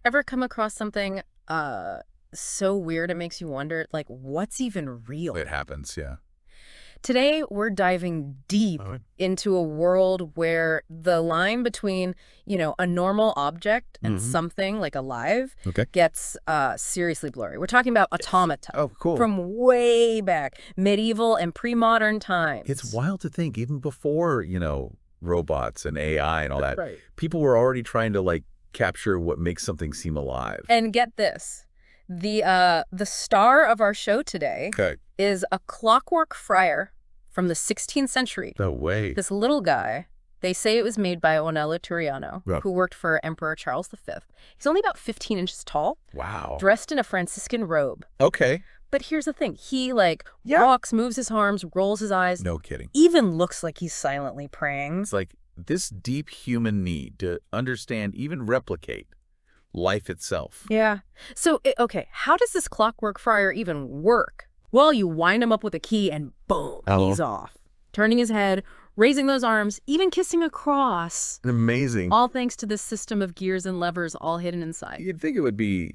Ever come across something so weird it makes you wonder, like, what's even real? It happens, yeah. Today, we're diving deep into a world where the line between, a normal object and something like alive gets seriously blurry. We're talking about automata. Oh, cool. From way back, medieval and pre-modern times. It's wild to think, even before, robots and AI and all that, Right. people were already trying to, like, capture what makes something seem alive. And get this, the star of our show today is a clockwork friar from the 16th century. No way. This little guy, they say it was made by Onello Turiano, who worked for Emperor Charles V. He's only about 15 inches tall. Wow. Dressed in a Franciscan robe. Okay. But here's the thing. He, walks, moves his arms, rolls his eyes. No kidding. Even looks like he's silently praying. It's like this deep human need to understand, even replicate life itself. Yeah. So, okay, how does this clockwork friar even work? Well, you wind him up with a key and boom, he's off. Turning his head, raising those arms, even kissing a cross. Amazing. All thanks to this system of gears and levers all hidden inside. You'd think it would be,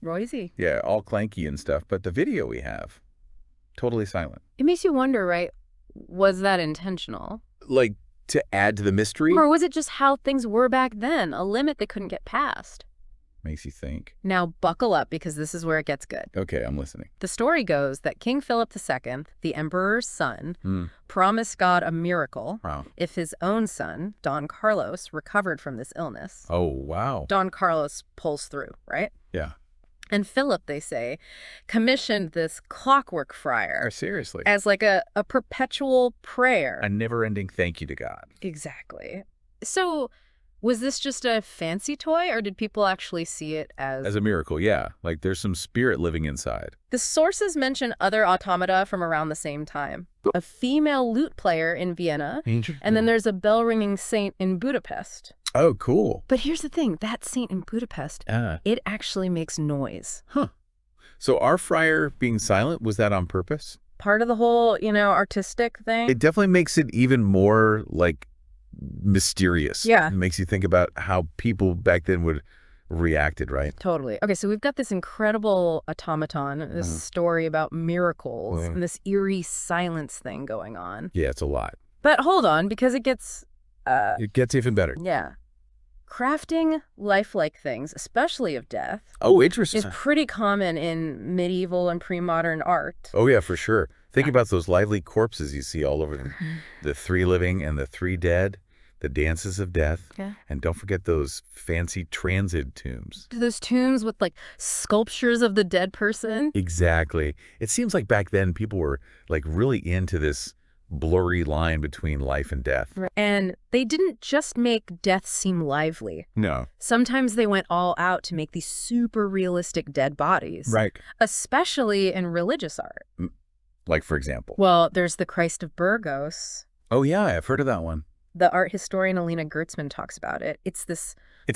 Noisy. yeah, all clanky and stuff, but the video we have, totally silent. It makes you wonder, right? Was that intentional? Like, to add to the mystery? Or was it just how things were back then, a limit they couldn't get past? Makes you think. Now buckle up, because this is where it gets good. Okay, I'm listening. The story goes that King Philip II, the emperor's son, promised God a miracle if his own son, Don Carlos, recovered from this illness. Oh, wow. Don Carlos pulls through, right? Yeah. And Philip, they say, commissioned this clockwork friar. Seriously. As like a perpetual prayer. A never-ending thank you to God. Exactly. So, was this just a fancy toy, or did people actually see it as... As a miracle, yeah. Like, there's some spirit living inside. The sources mention other automata from around the same time. A female lute player in Vienna, and then there's a bell-ringing saint in Budapest. Oh, cool. But here's the thing. That saint in Budapest, it actually makes noise. Huh. So our friar being silent, was that on purpose? Part of the whole, artistic thing? It definitely makes it even more, like, mysterious. Yeah. It makes you think about how people back then would reacted, right? Totally. Okay, so we've got this incredible automaton, this story about miracles, and this eerie silence thing going on. Yeah, it's a lot. But hold on, because it gets... it gets even better. Yeah. Crafting lifelike things, especially of death, interesting, is pretty common in medieval and pre-modern art. Oh, yeah, for sure. Think about those lively corpses you see all over the three living and the three dead, the dances of death, and don't forget those fancy transit tombs. Those tombs with, like, sculptures of the dead person? Exactly. It seems like back then people were, like, really into this blurry line between life and death. And they didn't just make death seem lively. No. Sometimes they went all out to make these super realistic dead bodies. Right. Especially in religious art. Like, for example? Well, there's the Christ of Burgos. Oh, yeah, I've heard of that one. The art historian Alina Gertzman talks about it. It's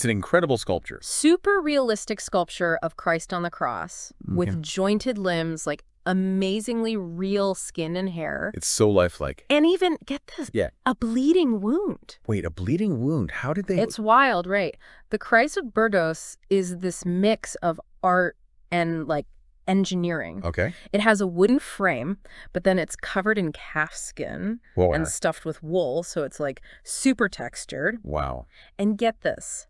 an incredible sculpture. Super realistic sculpture of Christ on the cross with jointed limbs, like amazingly real skin and hair. It's so lifelike. And even, get this, a bleeding wound. Wait, a bleeding wound? How did they... It's wild, right? The Christ of Burgos is this mix of art and, like, engineering. Okay. It has a wooden frame, but then it's covered in calf skin and stuffed with wool, so it's, like, super textured. Wow. And get this,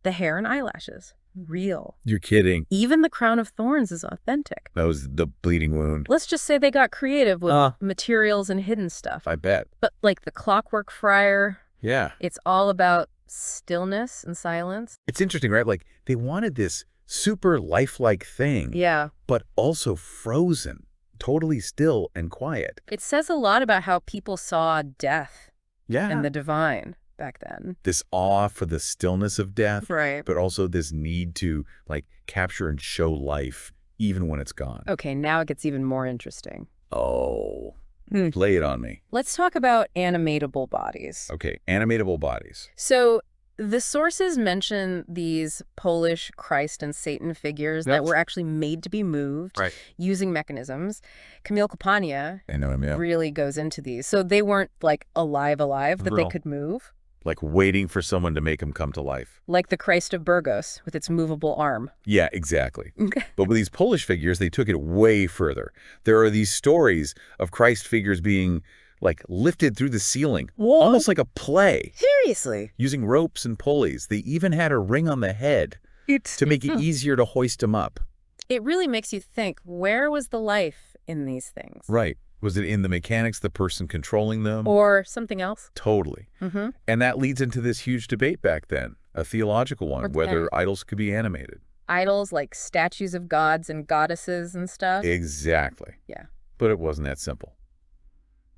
the hair and eyelashes. Real. You're kidding. Even the crown of thorns is authentic. That was the bleeding wound. Let's just say they got creative with materials and hidden stuff. I bet. But like the clockwork friar, yeah, it's all about stillness and silence. It's interesting, right? Like they wanted this super lifelike thing. Yeah. But also frozen, totally still and quiet. It says a lot about how people saw death and the divine back then. This awe for the stillness of death, right? But also this need to like capture and show life even when it's gone. Okay, now it gets even more interesting. Oh, lay it on me. Let's talk about animatable bodies. Okay, animatable bodies. So the sources mention these Polish Christ and Satan figures that were actually made to be moved using mechanisms. Camille Campagna really goes into these. So they weren't like alive, but they could move. Like waiting for someone to make them come to life. Like the Christ of Burgos with its movable arm. Yeah, exactly. But with these Polish figures, they took it way further. There are these stories of Christ figures being like lifted through the ceiling, What? almost like a play. Seriously? Using ropes and pulleys. They even had a ring on the head to make it easier to hoist them up. It really makes you think, where was the life in these things? Right. Was it in the mechanics, the person controlling them? Or something else? Totally. And that leads into this huge debate back then, a theological one, whether idols could be animated. Idols like statues of gods and goddesses and stuff? Exactly. Yeah. But it wasn't that simple.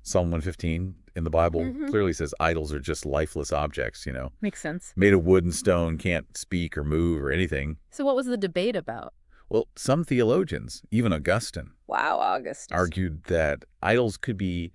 Psalm 115 in the Bible clearly says idols are just lifeless objects, you know. Makes sense. Made of wood and stone, can't speak or move or anything. So what was the debate about? Well, some theologians, even Augustine, Wow, August. argued that idols could be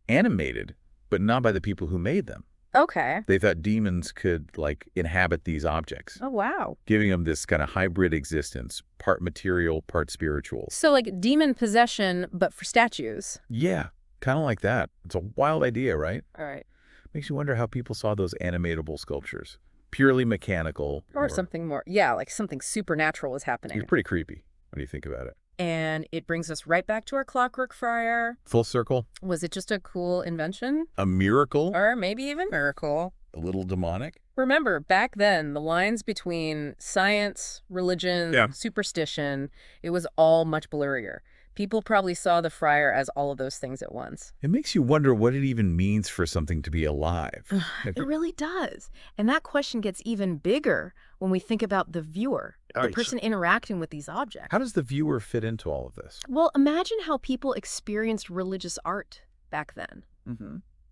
animated, but not by the people who made them. Okay. They thought demons could, like, inhabit these objects, Oh, wow. giving them this kind of hybrid existence, part material, part spiritual. So like demon possession, but for statues. Yeah, kind of like that. It's a wild idea, right? All right. Makes you wonder how people saw those animatable sculptures. Purely mechanical. Or something more. Yeah, like something supernatural was happening. It's pretty creepy when you think about it. And it brings us right back to our clockwork friar. Full circle. Was it just a cool invention? A miracle. Or maybe even miracle. A little demonic. Remember, back then, the lines between science, religion, superstition, it was all much blurrier. People probably saw the friar as all of those things at once. It makes you wonder what it even means for something to be alive. It really does. And that question gets even bigger when we think about the viewer, the person interacting with these objects. How does the viewer fit into all of this? Well, imagine how people experienced religious art back then.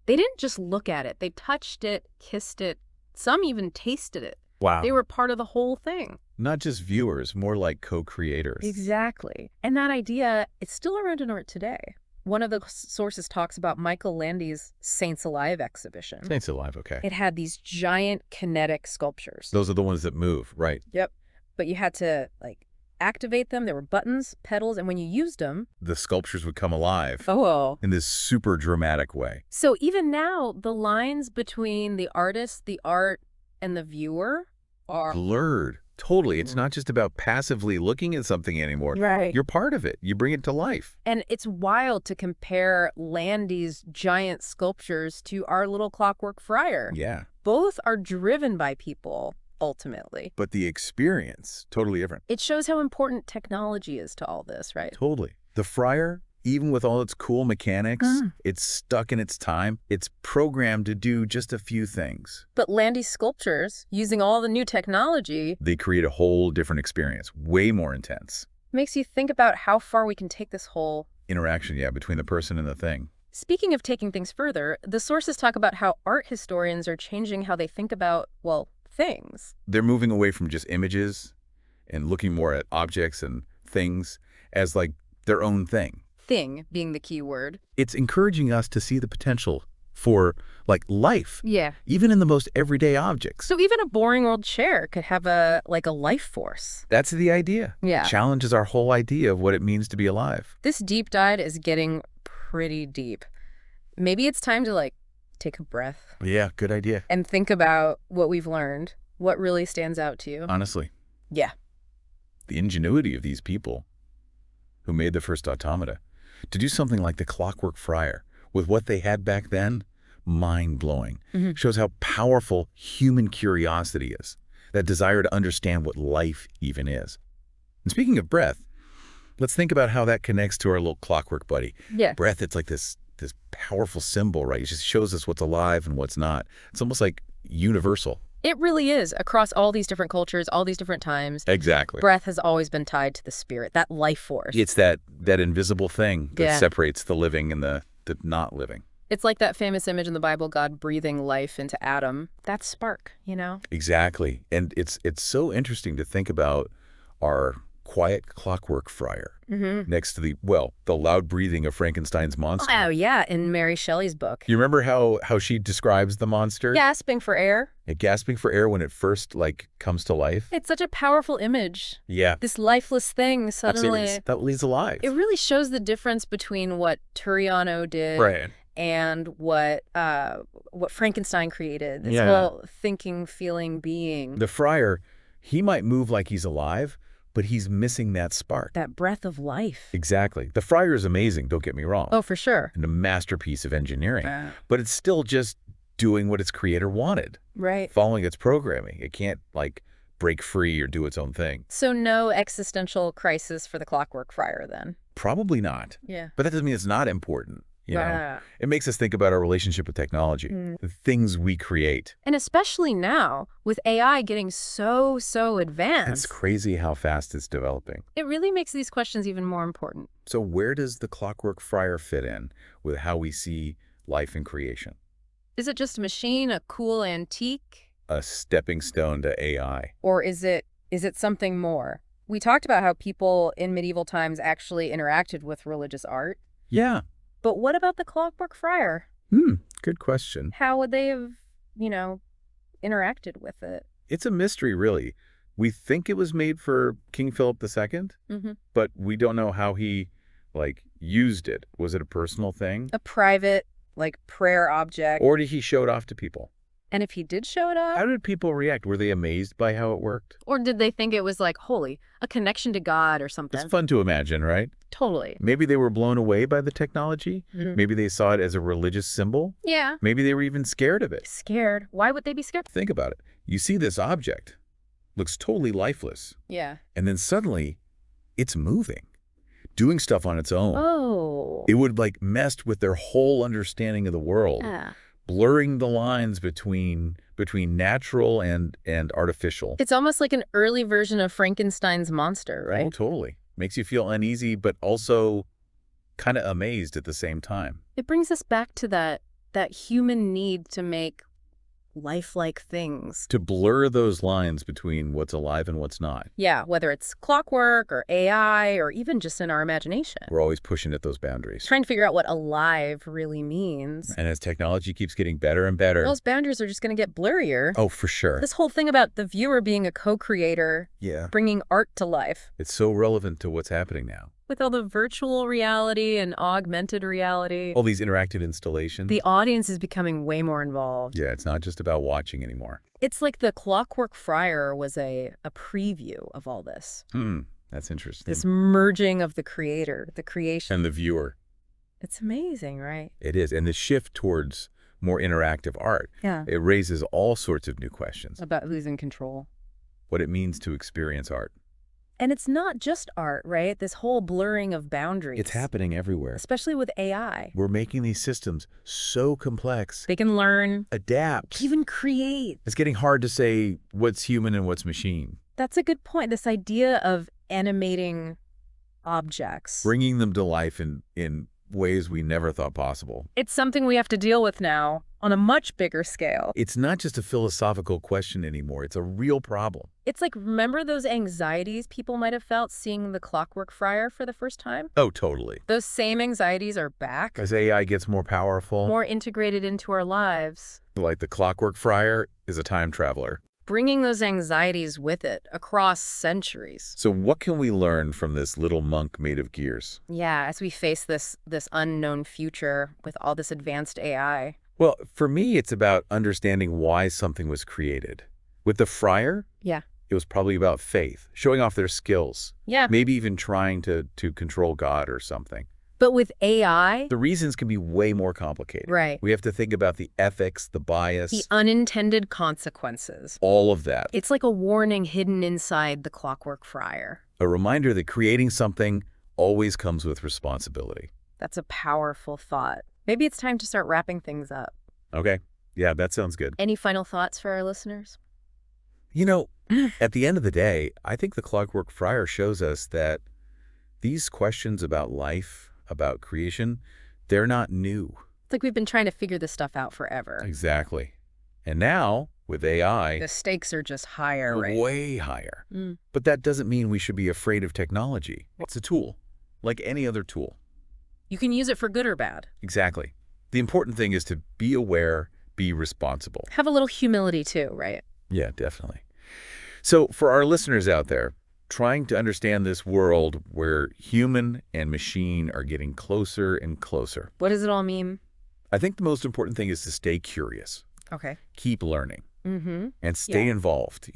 They didn't just look at it. They touched it, kissed it. Some even tasted it. Wow. They were part of the whole thing. Not just viewers, more like co-creators. Exactly. And that idea, it's still around in art today. One of the sources talks about Michael Landy's Saints Alive exhibition. Saints Alive, okay. It had these giant kinetic sculptures. Those are the ones that move, right? Yep. But you had to, like, activate them. There were buttons, pedals, and when you used them, the sculptures would come alive. Oh. In this super dramatic way. So even now, the lines between the artist, the art, and the viewer are blurred. Totally. It's not just about passively looking at something anymore. Right. You're part of it. You bring it to life. And it's wild to compare Landy's giant sculptures to our little clockwork friar. Yeah. Both are driven by people, ultimately. But the experience, totally different. It shows how important technology is to all this, right? Totally. The friar, even with all its cool mechanics, it's stuck in its time. It's programmed to do just a few things. But Landy's sculptures, using all the new technology, they create a whole different experience, way more intense. Makes you think about how far we can take this whole interaction, between the person and the thing. Speaking of taking things further, the sources talk about how art historians are changing how they think about, well, things. They're moving away from just images and looking more at objects and things as like their own thing. Thing being the key word. It's encouraging us to see the potential for, like, life. Yeah. Even in the most everyday objects. So even a boring old chair could have a life force. That's the idea. Yeah. Challenges our whole idea of what it means to be alive. This deep dive is getting pretty deep. Maybe it's time to, like, take a breath. Yeah, good idea. And think about what we've learned. What really stands out to you? Honestly. Yeah. The ingenuity of these people who made the first automata. To do something like the Clockwork Friar with what they had back then, mind-blowing. Shows how powerful human curiosity is, that desire to understand what life even is. And speaking of breath, let's think about how that connects to our little clockwork buddy. Yeah. Breath, it's like this powerful symbol, right? It just shows us what's alive and what's not. It's almost like universal. It really is, across all these different cultures, all these different times. Exactly. Breath has always been tied to the spirit, that life force. It's that invisible thing that separates the living and the not living. It's like that famous image in the Bible, God breathing life into Adam. That spark, you know? Exactly. And it's so interesting to think about our quiet clockwork friar next to the loud breathing of Frankenstein's monster. Oh, yeah, in Mary Shelley's book. You remember how she describes the monster? Gasping for air. Gasping for air when it first, like, comes to life. It's such a powerful image. Yeah. This lifeless thing suddenly... That leaves alive. It really shows the difference between what Turiano did and what Frankenstein created, this Yeah. whole thinking, feeling being. The friar, he might move like he's alive, but he's missing that spark. That breath of life. Exactly. The friar is amazing, don't get me wrong. Oh, for sure. And a masterpiece of engineering. But it's still just doing what its creator wanted. Right. Following its programming. It can't, like, break free or do its own thing. So no existential crisis for the Clockwork Friar, then? Probably not. Yeah. But that doesn't mean it's not important. You know, it makes us think about our relationship with technology, the things we create. And especially now, with AI getting so advanced. It's crazy how fast it's developing. It really makes these questions even more important. So where does the Clockwork Friar fit in with how we see life and creation? Is it just a machine, a cool antique? A stepping stone to AI? Or is it something more? We talked about how people in medieval times actually interacted with religious art. Yeah. But what about the Clockwork Friar? Good question. How would they have, interacted with it? It's a mystery, really. We think it was made for King Philip II, but we don't know how he, used it. Was it a personal thing? A private, prayer object? Or did he show it off to people? And if he did show it off? How did people react? Were they amazed by how it worked? Or did they think it was holy, a connection to God or something? It's fun to imagine, right? Totally. Maybe they were blown away by the technology. Maybe they saw it as a religious symbol. Yeah. Maybe they were even scared of it. Scared? Why would they be scared? Think about it. You see this object, looks totally lifeless. Yeah. And then suddenly, it's moving, doing stuff on its own. Oh. It would mess with their whole understanding of the world. Yeah. Blurring the lines between natural and artificial. It's almost like an early version of Frankenstein's monster, right? Oh, totally. Makes you feel uneasy, but also kind of amazed at the same time. It brings us back to that human need to make lifelike things. To blur those lines between what's alive and what's not. Yeah, whether it's clockwork or AI or even just in our imagination. We're always pushing at those boundaries. Trying to figure out what alive really means. And as technology keeps getting better and better, those boundaries are just going to get blurrier. Oh, for sure. This whole thing about the viewer being a co-creator, bringing art to life. It's so relevant to what's happening now. With all the virtual reality and augmented reality. All these interactive installations. The audience is becoming way more involved. Yeah, it's not just about watching anymore. It's like the Clockwork Friar was a preview of all this. That's interesting. This merging of the creator, the creation. And the viewer. It's amazing, right? It is. And the shift towards more interactive art. Yeah. It raises all sorts of new questions. About who's in control. What it means to experience art. And it's not just art, right? This whole blurring of boundaries. It's happening everywhere. Especially with AI. We're making these systems so complex. They can learn. Adapt. Even create. It's getting hard to say what's human and what's machine. That's a good point. This idea of animating objects. Bringing them to life in ways we never thought possible. It's something we have to deal with now on a much bigger scale. It's not just a philosophical question anymore. It's a real problem. It's like, remember those anxieties people might have felt seeing the Clockwork Friar for the first time? Oh, totally. Those same anxieties are back. As AI gets more powerful. More integrated into our lives. Like the Clockwork Friar is a time traveler. Bringing those anxieties with it across centuries. So what can we learn from this little monk made of gears? Yeah, as we face this unknown future with all this advanced AI. Well, for me, it's about understanding why something was created. With the friar, it was probably about faith, showing off their skills. Yeah. Maybe even trying to control God or something. But with AI, the reasons can be way more complicated. Right. We have to think about the ethics, the bias. The unintended consequences. All of that. It's like a warning hidden inside the Clockwork Friar. A reminder that creating something always comes with responsibility. That's a powerful thought. Maybe it's time to start wrapping things up. Okay. Yeah, that sounds good. Any final thoughts for our listeners? You know, at the end of the day, I think the Clockwork Friar shows us that these questions about life, about creation, they're not new. It's like we've been trying to figure this stuff out forever. Exactly. And now, with AI, the stakes are just higher, right? Way higher. But that doesn't mean we should be afraid of technology. It's a tool, like any other tool. You can use it for good or bad. Exactly. The important thing is to be aware, be responsible. Have a little humility too, right? Yeah, definitely. So for our listeners out there, trying to understand this world where human and machine are getting closer and closer. What does it all mean? I think the most important thing is to stay curious. Okay. Keep learning. Mm-hmm. And stay involved,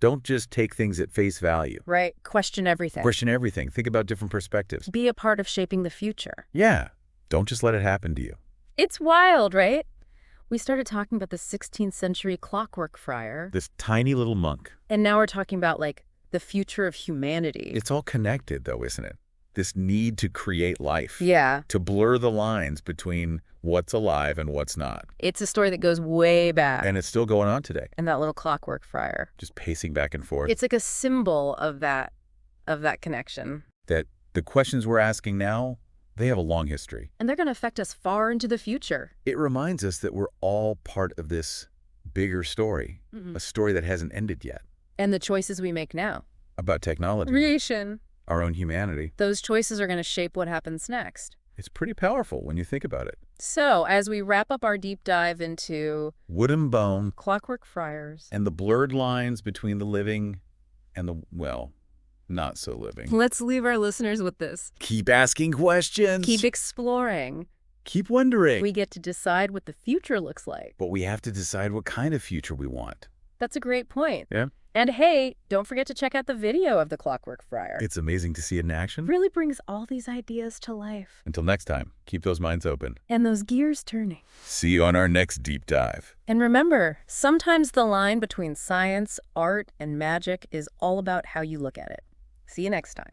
Don't just take things at face value. Right. Question everything. Question everything. Think about different perspectives. Be a part of shaping the future. Yeah. Don't just let it happen to you. It's wild, right? We started talking about the 16th century clockwork friar. This tiny little monk. And now we're talking about, like, the future of humanity. It's all connected, though, isn't it? This need to create life. Yeah. To blur the lines between what's alive and what's not. It's a story that goes way back. And it's still going on today. And that little clockwork friar. Just pacing back and forth. It's like a symbol of that connection. That the questions we're asking now, they have a long history. And they're going to affect us far into the future. It reminds us that we're all part of this bigger story. A story that hasn't ended yet. And the choices we make now. About technology. Creation. Our own humanity. Those choices are going to shape what happens next. It's pretty powerful when you think about it. So, as we wrap up our deep dive into wood and bone, clockwork friars, and the blurred lines between the living and the, well, not so living. Let's leave our listeners with this. Keep asking questions. Keep exploring. Keep wondering. We get to decide what the future looks like. But we have to decide what kind of future we want. That's a great point. Yeah. And hey, don't forget to check out the video of the Clockwork Friar. It's amazing to see it in action. Really brings all these ideas to life. Until next time, keep those minds open. And those gears turning. See you on our next deep dive. And remember, sometimes the line between science, art, and magic is all about how you look at it. See you next time.